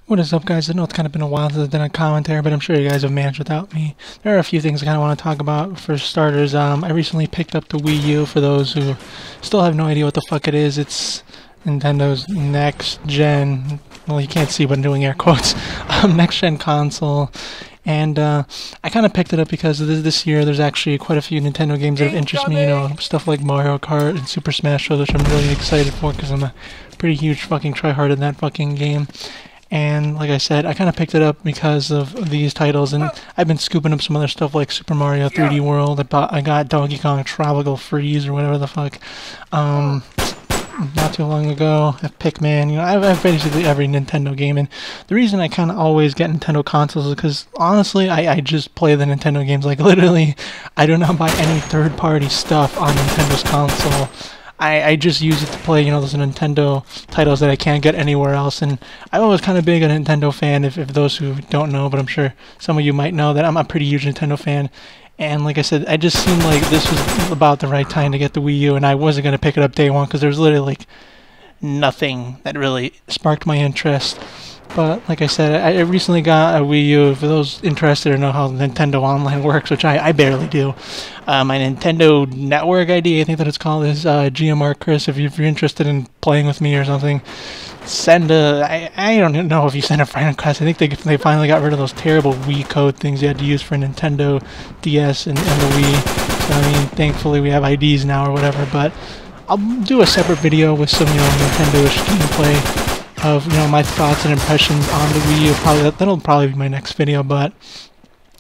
What is up, guys? I know it's kind of been a while since I've done a commentary, but I'm sure you guys have managed without me. There are a few things I kind of want to talk about. For starters, I recently picked up the Wii U. For those who still have no idea what the fuck it is, it's Nintendo's next-gen, well, you can't see but I'm doing air quotes, next-gen console. And I kind of picked it up because this year there's actually quite a few Nintendo games that have interested me, you know, stuff like Mario Kart and Super Smash Bros., which I'm really excited for because I'm a pretty huge fucking tryhard in that fucking game. And like I said, I kind of picked it up because of these titles, and I've been scooping up some other stuff like Super Mario 3D World. I got Donkey Kong Tropical Freeze or whatever the fuck. Not too long ago, Pikmin. You know, I've basically every Nintendo game, and the reason I kind of always get Nintendo consoles is because honestly, I just play the Nintendo games. Like literally, I do not buy any third-party stuff on Nintendo's console. I just use it to play, you know, those Nintendo titles that I can't get anywhere else. And I'm always kind of big a Nintendo fan, if those who don't know, but I'm sure some of you might know that I'm a pretty huge Nintendo fan. And like I said, I just seemed like this was about the right time to get the Wii U, and I wasn't going to pick it up day one because there's literally like nothing that really sparked my interest. But like I said, I recently got a Wii U. For those interested or know how Nintendo Online works, which I barely do, my Nintendo Network ID, I think that it's called, is GMR Chris. If you're interested in playing with me or something, send a... I don't know if you send a friend request. I think they finally got rid of those terrible Wii code things you had to use for Nintendo DS and the Wii. So I mean, thankfully we have IDs now or whatever. But I'll do a separate video with some, you know, Nintendo-ish gameplay of, you know, my thoughts and impressions on the Wii U. That'll probably be my next video, but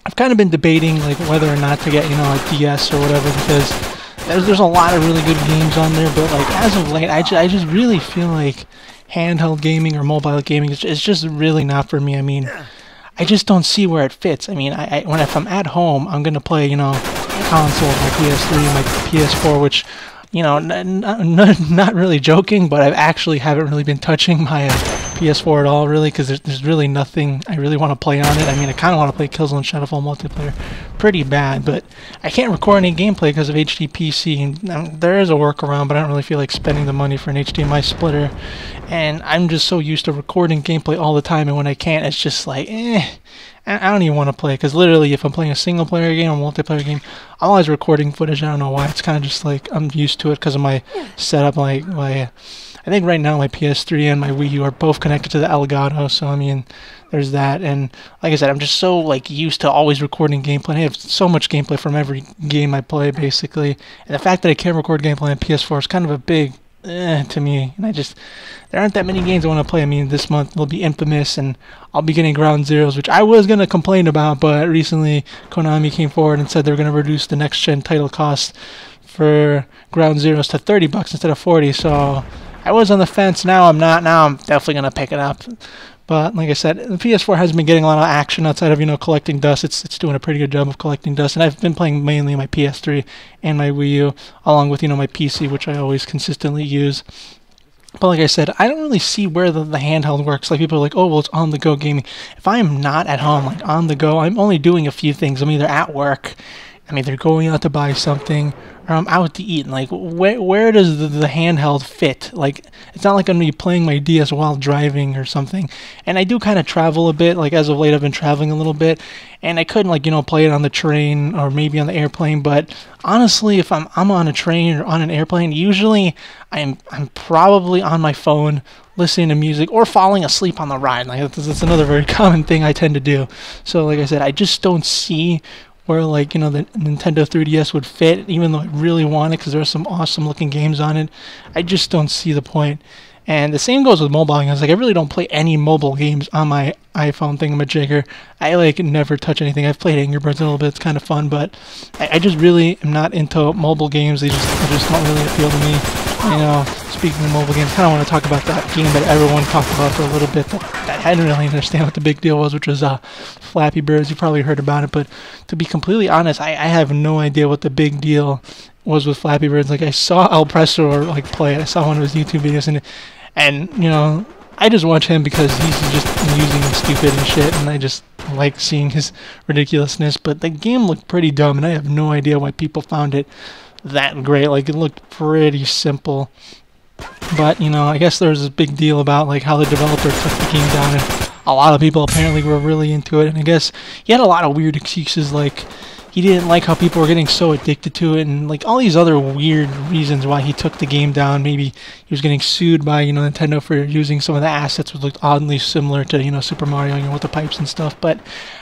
I've kind of been debating like whether or not to get, you know, a DS or whatever, because there's a lot of really good games on there, but like as of late, I just really feel like handheld gaming or mobile gaming is just really not for me. I mean, I just don't see where it fits. I mean, if I'm at home, I'm gonna play, you know, console, my PS3, my PS4, which, you know, not really joking, but I actually haven't really been touching my PS4 at all, really, because there's really nothing I really want to play on it. I mean, I kind of want to play Killzone Shadowfall multiplayer pretty bad, but I can't record any gameplay because of HDPC. And there is a workaround, but I don't really feel like spending the money for an HDMI splitter. And I'm just so used to recording gameplay all the time, and when I can't, it's just like, I don't even want to play, because literally if I'm playing a single player game or multiplayer game, I'm always recording footage. I don't know why. It's kind of just like I'm used to it because of my setup. Like I think right now my PS3 and my Wii U are both connected to the Elgato, so I mean, there's that. And like I said, I'm just so like used to always recording gameplay. I have so much gameplay from every game I play, basically. And the fact that I can't record gameplay on PS4 is kind of a big to me, and there aren't that many games I want to play. I mean, this month will be Infamous, and I'll be getting Ground Zeroes, which I was going to complain about, but recently Konami came forward and said they're going to reduce the next-gen title cost for Ground Zeroes to $30 instead of 40, so I was on the fence. Now I'm not. Now I'm definitely going to pick it up. But like I said, the PS4 hasn't been getting a lot of action outside of, you know, collecting dust. It's doing a pretty good job of collecting dust, and I've been playing mainly my PS3 and my Wii U, along with, you know, my PC, which I always consistently use. But like I said, I don't really see where the handheld works. Like people are like, oh, well, it's on-the-go gaming. If I am not at home, like on the go, I'm only doing a few things. I'm either at work, I'm either going out to buy something, or I'm out to eat. And like, where does the handheld fit? Like, it's not like I'm going to be playing my DS while driving or something. And I do kind of travel a bit. Like, as of late, I've been traveling a little bit. And I couldn't, like, you know, play it on the train or maybe on the airplane. But honestly, if I'm on a train or on an airplane, usually I'm probably on my phone listening to music or falling asleep on the ride. Like, that's another very common thing I tend to do. So, like I said, I just don't see where, like, you know, the Nintendo 3DS would fit, even though I really want it because there are some awesome looking games on it. I just don't see the point. And the same goes with mobile games. Like, I really don't play any mobile games on my iPhone thingamajigger. I like never touch anything. I've played Angry Birds a little bit. It's kind of fun, but I just really am not into mobile games. They just don't really appeal to me. You know, speaking of mobile games, I kind of want to talk about that game that everyone talked about for a little bit that I didn't really understand what the big deal was, which was Flappy Birds. You probably heard about it, but to be completely honest, I have no idea what the big deal was with Flappy Birds. Like, I saw El Presto like play it. I saw one of his YouTube videos, and you know, I just watch him because he's just amusing and stupid and shit, and I just like seeing his ridiculousness. But the game looked pretty dumb, and I have no idea why people found it that great. Like, it looked pretty simple. But, you know, I guess there was this big deal about, like, how the developer took the game down, and a lot of people apparently were really into it, and I guess he had a lot of weird excuses, like he didn't like how people were getting so addicted to it, and like all these other weird reasons why he took the game down. Maybe he was getting sued by Nintendo for using some of the assets which looked oddly similar to Super Mario, with the pipes and stuff. But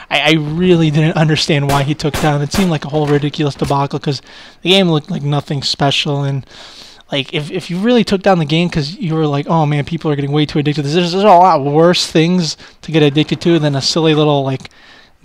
I really didn't understand why he took it down. It seemed like a whole ridiculous debacle because the game looked like nothing special. And like if you really took down the game because you were like, oh man, people are getting way too addicted to this, there's a lot worse things to get addicted to than a silly little like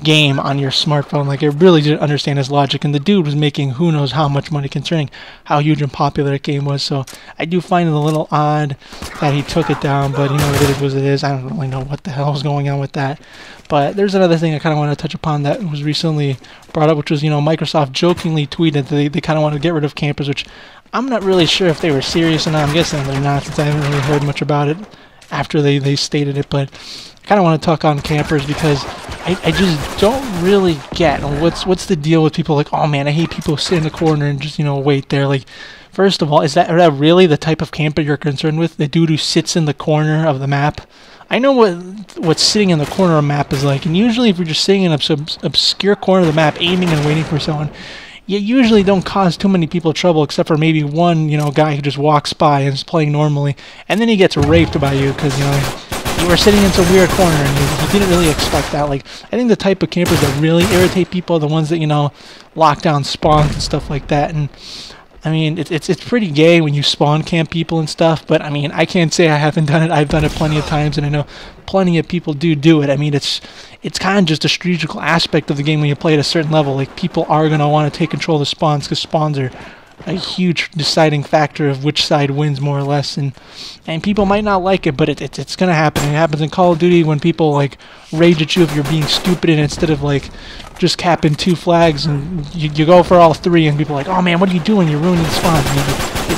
game on your smartphone. Like I really didn't understand his logic, and the dude was making who knows how much money concerning how huge and popular that game was. So I do find it a little odd that he took it down, but it is what it is. I don't really know what the hell was going on with that. But there's another thing I kind of want to touch upon that was recently brought up, which was Microsoft jokingly tweeted that they kind of want to get rid of campers, which I'm not really sure if they were serious or not. I'm guessing they're not, since I haven't really heard much about it after they stated it. But I kind of want to talk on campers because I just don't really get what's the deal with people like, oh man, I hate people sit in the corner and just wait there. Like, first of all, is that really the type of camper you're concerned with? The dude who sits in the corner of the map? I know what sitting in the corner of a map is like, and usually if you're just sitting in an obscure corner of the map aiming and waiting for someone, you usually don't cause too many people trouble, except for maybe one guy who just walks by and is playing normally, and then he gets raped by you because you were sitting in some weird corner and you didn't really expect that. Like, I think the type of campers that really irritate people are the ones that lock down spawns and stuff like that. And I mean, it's pretty gay when you spawn camp people and stuff, but I mean, I can't say I haven't done it. I've done it plenty of times, and I know plenty of people do it. I mean, it's kind of just a strategical aspect of the game when you play at a certain level. Like, people are going to want to take control of the spawns because spawns are a huge deciding factor of which side wins, more or less, and people might not like it, but it's gonna happen. It happens in Call of Duty when people like rage at you if you're being stupid, and instead of like just capping 2 flags and you go for all 3, and people are like, oh man, what are you doing? You're ruining the spawn.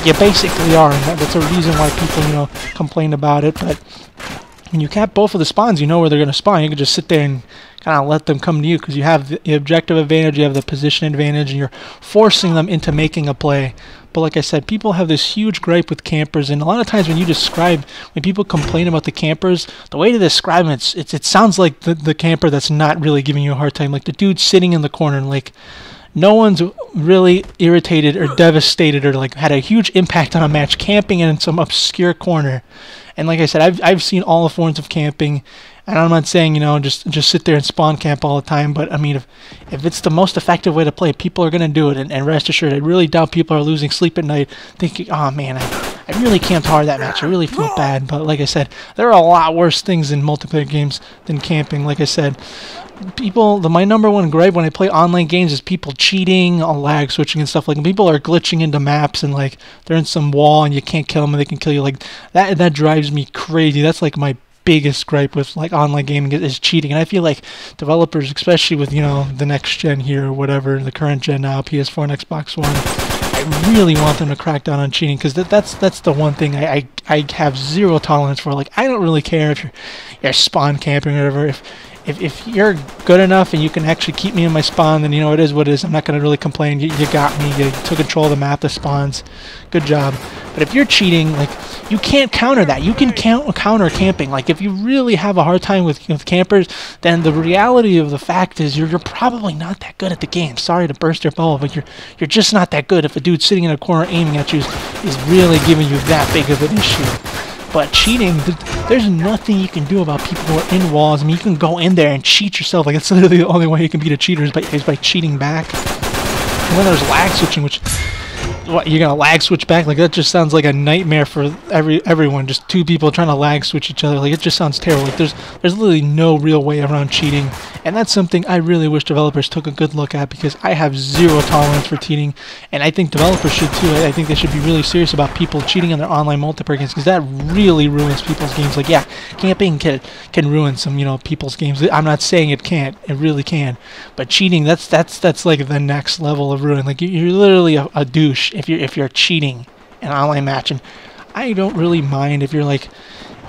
You basically are, and that's a reason why people complain about it. But when you cap both of the spawns, you know where they're gonna spawn. You can just sit there and kind of let them come to you because you have the objective advantage, you have the position advantage, and you're forcing them into making a play. But like I said, people have this huge gripe with campers, and a lot of times when people complain about the campers, the way to describe it, it sounds like the camper that's not really giving you a hard time, like the dude sitting in the corner, and like no one's really irritated or devastated or like had a huge impact on a match camping in some obscure corner. And like I said, I've seen all the forms of camping, and I'm not saying just sit there and spawn camp all the time, but I mean if it's the most effective way to play, people are gonna do it. And rest assured, I really doubt people are losing sleep at night thinking, oh man, I really camped hard that match. I really feel bad. But like I said, there are a lot worse things in multiplayer games than camping. Like I said, my number one gripe when I play online games is people cheating, lag switching and stuff. Like, when people are glitching into maps and like they're in some wall and you can't kill them and they can kill you, like that drives me crazy. That's like my biggest gripe with like online gaming is cheating. And I feel like developers, especially with the next gen here or whatever, the current gen now, PS4 and Xbox One, I really want them to crack down on cheating, because that's the one thing I have zero tolerance for. Like, I don't really care if you're spawn camping or whatever. If you're good enough and you can actually keep me in my spawn, then it is what it is. I'm not going to really complain. You got me. You took control of the map, the spawns. Good job. But if you're cheating, like, you can't counter that. You can counter camping. Like, if you really have a hard time with campers, then the reality of the fact is you're probably not that good at the game. Sorry to burst your bubble, but you're just not that good if a dude sitting in a corner aiming at you is really giving you that big of an issue. But cheating, there's nothing you can do about people who are in walls. I mean, you can go in there and cheat yourself. Like, it's literally the only way you can beat a cheater is by cheating back. And when there's lag switching, which, what, you're gonna lag switch back? Like, that just sounds like a nightmare for everyone. Just 2 people trying to lag switch each other. Like, it just sounds terrible. Like, there's literally no real way around cheating. And that's something I really wish developers took a good look at, because I have zero tolerance for cheating, and I think developers should too. I think they should be really serious about people cheating in their online multiplayer games, because that really ruins people's games. Like, yeah, camping can ruin some people's games. I'm not saying it can't. It really can. But cheating, that's like the next level of ruin. Like, you're literally a douche if you're cheating in an online match. And I don't really mind if you're like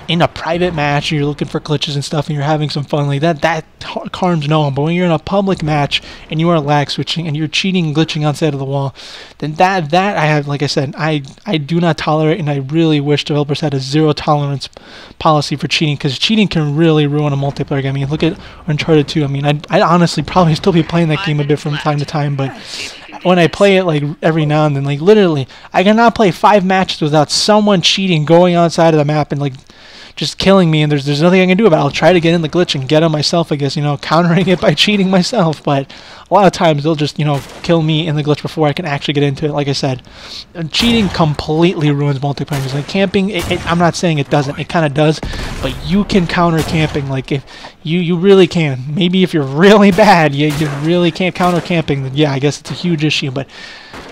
in a private match, you're looking for glitches and stuff, and you're having some fun like that harms no one. But when you're in a public match and you are lag switching and you're cheating and glitching on side of the wall, then that I have, like I said, I do not tolerate, and I really wish developers had a zero tolerance policy for cheating, because cheating can really ruin a multiplayer game. I mean, look at Uncharted 2. I mean, I'd honestly probably still be playing that game a bit from time to time, but when I play it like every now and then, like literally, I cannot play 5 matches without someone cheating, going outside of the map and like just killing me, and there's nothing I can do about it. I'll try to get in the glitch and get him myself, I guess, you know, countering it by cheating myself, but a lot of times they'll just, you know, kill me in the glitch before I can actually get into it. Like I said, cheating completely ruins multiplayer games. Like camping, I'm not saying it doesn't, it kind of does, but you can counter camping. Like if you really can. Maybe if you're really bad, you really can't counter camping, then yeah, I guess it's a huge issue, but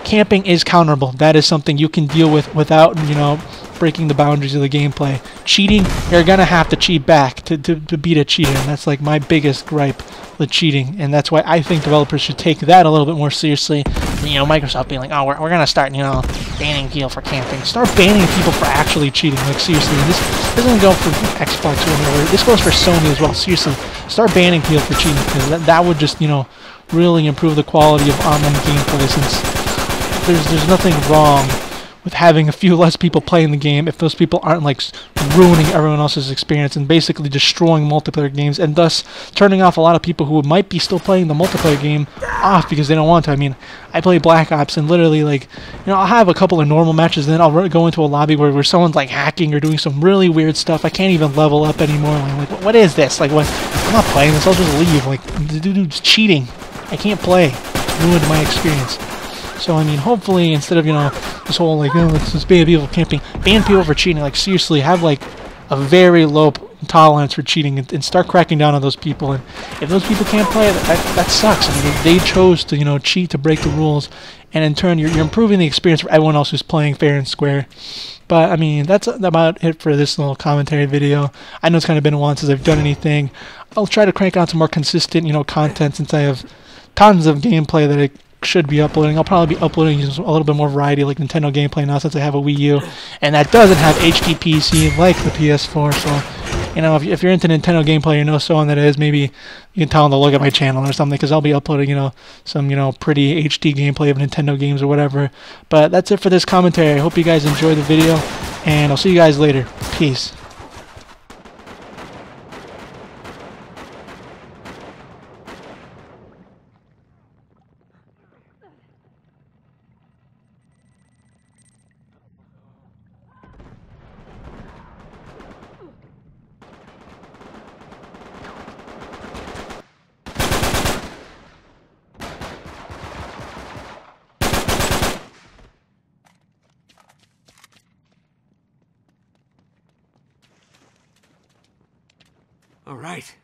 camping is counterable. That is something you can deal with without, you know, breaking the boundaries of the gameplay. Cheating, you're gonna have to cheat back to beat a cheater, and that's like my biggest gripe with cheating, and that's why I think developers should take that a little bit more seriously than, you know, Microsoft being like, oh, we're gonna start, you know, banning people for camping. Start banning people for actually cheating. Like seriously, this doesn't go for Xbox or whatever. This goes for Sony as well. Seriously, start banning people for cheating, because that would just, you know, really improve the quality of online gameplay, since there's nothing wrong with having a few less people playing the game if those people aren't like ruining everyone else's experience and basically destroying multiplayer games, and thus turning off a lot of people who might be still playing the multiplayer game off because they don't want to. I mean, I play Black Ops, and literally, like, you know, I'll have a couple of normal matches, and then I'll go into a lobby where someone's like hacking or doing some really weird stuff. I can't even level up anymore. I'm like, what is this? Like, what? I'm not playing this. I'll just leave. Like, the dude's cheating. I can't play. It's ruined my experience. So, I mean, hopefully, instead of, you know, this whole, like, oh, let's just ban people camping, ban people for cheating. Like, seriously, have, like, a very low tolerance for cheating, and start cracking down on those people. And if those people can't play, that sucks. I mean, they chose to, you know, cheat to break the rules, and in turn, you're improving the experience for everyone else who's playing fair and square. But, I mean, that's about it for this little commentary video. I know it's kind of been a while since I've done anything. I'll try to crank out some more consistent, you know, content, since I have tons of gameplay that I should be uploading. I'll probably be uploading a little bit more variety, like Nintendo gameplay now, since I have a Wii U, and that doesn't have HDPC like the PS4. So, you know, if you're into Nintendo gameplay, you know someone that is, maybe you can tell them to look at my channel or something, because I'll be uploading, you know, some, you know, pretty HD gameplay of Nintendo games or whatever. But that's it for this commentary. I hope you guys enjoyed the video, and I'll see you guys later. Peace. All right.